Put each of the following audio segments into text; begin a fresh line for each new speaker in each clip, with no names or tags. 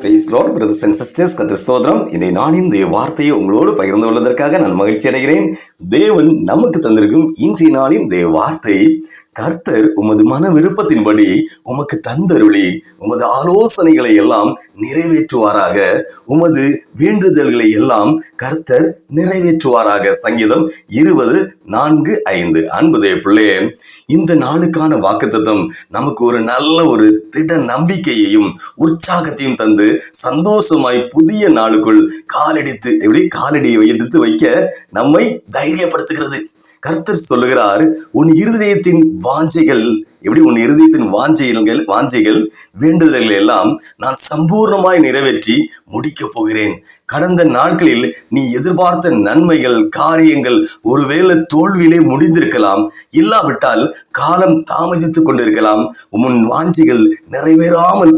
Price Lord brothers and sisters, கர்த்தர் ஸ்தோத்திரம். இன்றைய நாளின் இந்த வார்த்தையை உங்களோடு பகிர்ந்து கொள்வதற்காக நான் மகிழ்ச்சி அடைகிறேன். தேவன் நமக்கு தந்திருக்கும் இன்றைய நாளின் இந்த வார்த்தை, கர்த்தர் உமது மன விருப்பத்தின்படி உமக்கு தந்தருளி உமது ஆலோசனைகளை எல்லாம் நிறைவேற்றுவாராக, உமது வேண்டுதல்களை எல்லாம் கர்த்தர் நிறைவேற்றுவாராக. சங்கீதம் 20:4-5. அன்புதே பிள்ளையே, இந்த நாளுக்கான வாக்குத்தத்தம் நமக்கு ஒரு நல்ல ஒரு திட நம்பிக்கையையும் உற்சாகத்தையும் தந்து சந்தோஷமாய் புதிய நாளுக்குள் காலடியை எடுத்து வைக்க நம்மை தைரியப்படுத்துகிறது. கர்த்தர் சொல்லுகிறார், உன் இருதயத்தின் வாஞ்சைகள் உன் இருதயத்தின் வாஞ்சைகள் வேண்டுதல்கள் எல்லாம் நான் சம்பூர்ணமாய் நிறைவேற்றி முடிக்க போகிறேன். கடந்த நாட்களில் நீ எதிர்பார்த்த நன்மைகள், காரியங்கள் ஒருவேளை தோல்வியிலே முடிந்திருக்கலாம், இல்லாவிட்டால் காலம் தாமதித்துக் கொண்டிருக்கலாம். உன் வாஞ்சைகள் நிறைவேறாமல்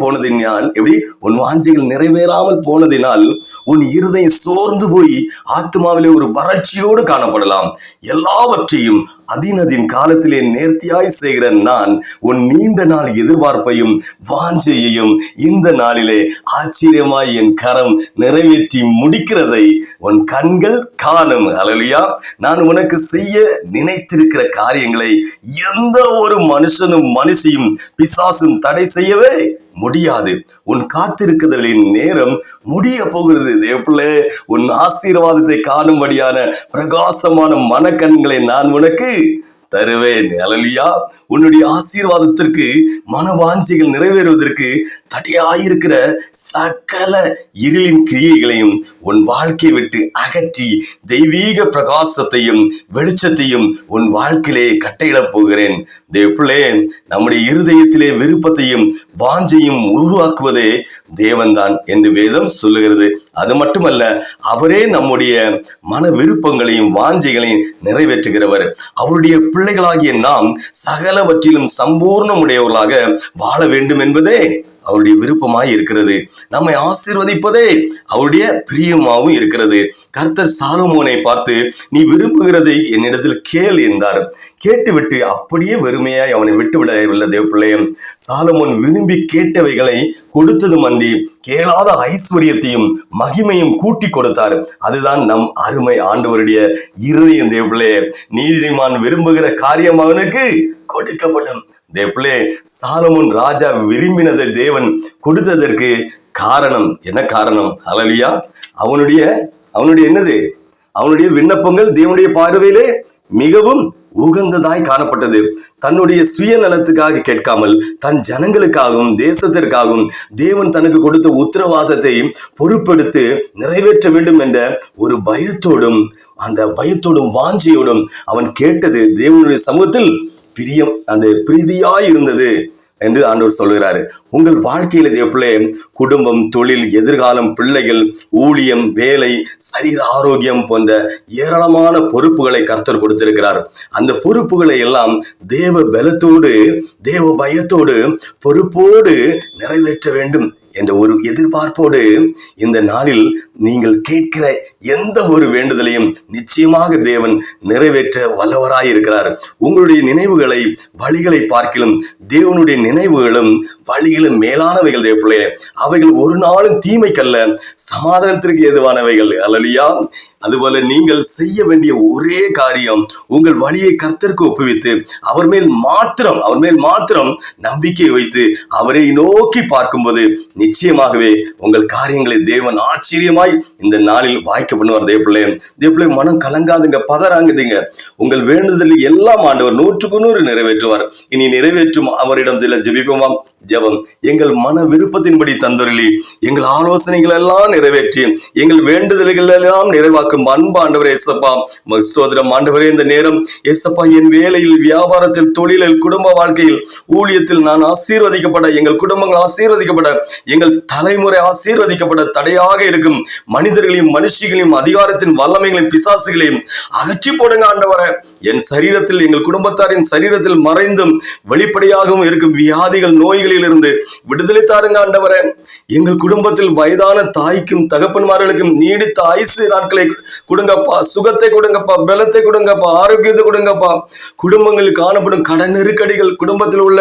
போனதினால் உன் இருதயம் சோர்ந்து போய் ஆத்மாவிலே ஒரு வறட்சியோடு காணப்படலாம். எல்லாவற்றையும் அதின் காலத்திலே நேர்த்தியாய் செய்கிற நான் உன் நீண்ட நாள் எதிர்பார்ப்பையும் வாஞ்சையையும் இந்த நாளிலே ஆச்சரியமாய் என் கரம் நிறைவேற்றி முடிக்கிறதை உன் கண்கள் காணும். அல்லேலூயா. நான் உனக்கு செய்ய நினைத்திருக்கிற காரியங்களை எந்த ஒரு மனுஷியும் பிசாசும் தடை செய்யவே முடியாது. உன் காத்திருக்குதலின் நேரம் முடிய போகிறது. தேவப்பிள்ளை, உன் ஆசீர்வாதத்தை காணும்படியான பிரகாசமான மனக்கண்களை நான் உனக்கு தருவேன். அல்லேலூயா. உன்னுடைய ஆசீர்வாதத்திற்கு மனவாஞ்சைகள் நிறைவேறுவதற்கு தடையாயிருக்கிற சகல இருளின் கிரியைகளையும் உன் வாழ்க்கையை விட்டு அகற்றி தெய்வீக பிரகாசத்தையும் வெளிச்சத்தையும் உன் வாழ்க்கையிலே கட்டையிடப் போகிறேன். தேவப்பிள்ளை, நம்முடைய இருதயத்திலே விருப்பத்தையும் வாஞ்சையும் உருவாக்குவதே தேவன்தான் என்று வேதம் சொல்லுகிறது. அது மட்டுமல்ல, அவரே நம்முடைய மன விருப்பங்களையும் வாஞ்சைகளையும் நிறைவேற்றுகிறவர். அவருடைய பிள்ளைகளாகிய நாம் சகலவற்றிலும் சம்பூர்ணமுடையவர்களாக வாழ வேண்டும் என்பதே அவருடைய விருப்பமாய் இருக்கிறது. நம்மை ஆசீர்வதிப்பதே அவருடைய பிரியமாகவும் இருக்கிறது. கர்த்தர் சாலமோனை பார்த்து, நீ விரும்புகிறதை என்னிடத்தில் கேள் என்றார். கேட்டுவிட்டு அப்படியே வெறுமையாய் அவனை விட்டு விடவில்லை. தேவப்பிள்ளையம், சாலமோன் விரும்பி கேட்டவைகளை கொடுத்ததும் அன்றி கேளாத ஐஸ்வர்யத்தையும் மகிமையும் கூட்டி கொடுத்தார். அதுதான் நம் அருமை ஆண்டவருடைய இருதயம். தேவப்பிள்ளையே, நீதிமான் விரும்புகிற காரியம் அவனுக்கு கொடுக்கப்படும். தேவப்பிள்ளை, சாலமோன் ராஜா விரும்பினதை தேவன் கொடுத்ததற்கு காரணம் என்ன? காரணம் அல்லேலூயா. அவனுடைய விண்ணப்பங்கள் தேவனுடைய பார்வையிலே மிகவும் உகந்ததாய் காணப்பட்டது. தன்னுடைய சுயநலத்துக்காக கேட்காமல் தன் ஜனங்களுக்காகவும் தேசத்திற்காகவும் தேவன் தனக்கு கொடுத்த உத்தரவாதத்தை பொறுப்பெடுத்து நிறைவேற்ற வேண்டும் என்ற ஒரு பயத்தோடும் வாஞ்சையோடும் அவன் கேட்டது தேவனுடைய சமூகத்தில் பிரீதியாய் இருந்தது என்று ஆண்டவர் சொல்கிறாரு. உங்கள் வாழ்க்கையில தேவப்பிள்ளை, குடும்பம், தொழில், எதிர்காலம், பிள்ளைகள், ஊழியம், வேலை, சரீர ஆரோக்கியம் போன்ற ஏராளமான பொறுப்புகளை கர்த்தர் கொடுத்திருக்கிறார். அந்த பொறுப்புகளை எல்லாம் தேவ பலத்தோடு, தேவ பயத்தோடு, பொறுப்போடு நிறைவேற்ற வேண்டும் என்ற ஒரு எதிர்பார்ப்போடு இந்த நாளில் நீங்கள் கேட்கிற எந்த ஒரு வேண்டுதலையும் நிச்சயமாக தேவன் நிறைவேற்ற வல்லவராயிருக்கிறார். உங்களுடைய நினைவுகளை, வழிகளை பார்க்கிலும் தேவனுடைய நினைவுகளும் வழிகளும் மேலானவைகள். தேவப்பிள்ளையே, அவைகள் ஒரு நாளும் தீமைக்கல்ல, சமாதானத்திற்கு ஏதுவானவைகள். அல்லேலூயா. அதுபோல நீங்கள் செய்ய வேண்டிய ஒரே காரியம், உங்கள் வழியை கர்த்தருக்கு ஒப்புவித்து அவர் மேல் மாத்திரம் நம்பிக்கை வைத்து அவரை நோக்கி பார்க்கும்போது நிச்சயமாகவே உங்கள் காரியங்களை தேவன் ஆச்சரியமாய் இந்த நாளில் வாய்க்க பண்ணுவார். தேவப்பிள்ளை, மனம் கலங்காதுங்க, பதறாங்குதுங்க. உங்கள் வேண்டுதலில் எல்லாம் ஆண்டவர் 100% நிறைவேற்றுவார். இனி நிறைவேற்றும் அவரிடம் ஜெபிப்போமா? ஜெபம். எங்கள் மன விருப்பத்தின்படி தந்தருளி எங்கள் ஆலோசனைகள் எல்லாம் நிறைவேற்றி எங்கள் வேண்டுதல்கள் எல்லாம் நிறைவாக்கும் அன்பு ஆண்டவரே, ஏசப்பா ஸ்தோத்திரம். ஆண்டவரே, இந்த நேரம் ஏசப்பா, என் வேலையில், வியாபாரத்தில், தொழிலில், குடும்ப வாழ்க்கையில், ஊழியத்தில் நான் ஆசீர்வதிக்கப்பட, எங்கள் குடும்பங்கள் ஆசீர்வதிக்கப்பட, எங்கள் தலைமுறை ஆசீர்வதிக்கப்பட தடையாக இருக்கும் மனிதர்களையும் மனுஷிகளையும் அதிகாரத்தின் வல்லமைகளையும் பிசாசுகளையும் அகற்றி போடுங்க ஆண்டவரே. என் சரீரத்தில், எங்கள் குடும்பத்தாரின் சரீரத்தில் மறைந்தும் வெளிப்படையாகவும் இருக்கும் வியாதிகள், நோய்களில் இருந்து விடுதலை தாருங்க ஆண்டவரே. எங்கள் குடும்பத்தில் வயதான தாய்க்கும் தகப்பன்மார்களுக்கும் நீடித்த ஆயுசு நாட்களை கொடுங்கப்பா, சுகத்தை கொடுங்கப்பா, பலத்தை கொடுங்கப்பா, ஆரோக்கியத்தை கொடுங்கப்பா. குடும்பங்களில் காணப்படும் கடன் நெருக்கடிகள், குடும்பத்தில் உள்ள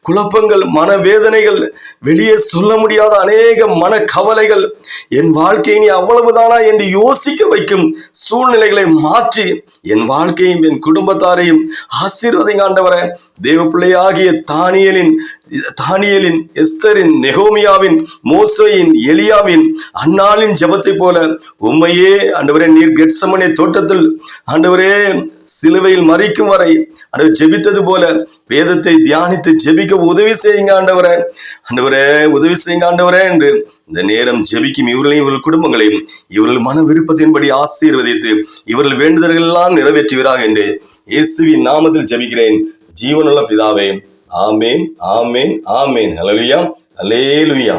குழப்பங்கள், மனவேதனைகள், வெளியே சொல்ல முடியாத அநேக மன கவலைகள், என் வாழ்க்கை நீ அவ்வளவுதானா என்று யோசிக்க வைக்கும் சூழ்நிலைகளை மாற்றி என் வாழ்க்கையும் என் குடும்பத்தாரையும் ஆசீர்வதிங்க ஆண்டவரே. தேவ பிள்ளையாகிய தானியேலின், எஸ்தரின், நெகோமியாவின், மோசேயின், எலியாவின், அன்னாளின் ஜெபத்தை போல உம்மையே ஆண்டவரே, நீர் கெத்செமனே தோட்டத்தில் ஆண்டவரே சிலுவையில் மரிக்கும் வரை ஜெபித்தது போல வேதத்தை தியானித்து ஜெபிக்க உதவி செய்யுங்க ஆண்டவரே. உதவி செய்யுங்க ஆண்டவரே என்று இந்த நேரம் ஜெபிக்கும் இவர்களையும், இவர்கள் குடும்பங்களையும், இவர்கள் மன விருப்பத்தின்படி ஆசீர்வதித்து இவர்கள் வேண்டுதல்கள் எல்லாம் நிறைவேற்றுவீராக என்று இயேசுவின் நாமத்தில் ஜெபிக்கிறேன் ஜீவனுள்ள பிதாவே. ஆமேன், ஆமேன், ஆமேன். ஹல்லேலூயா, ஹல்லேலூயா.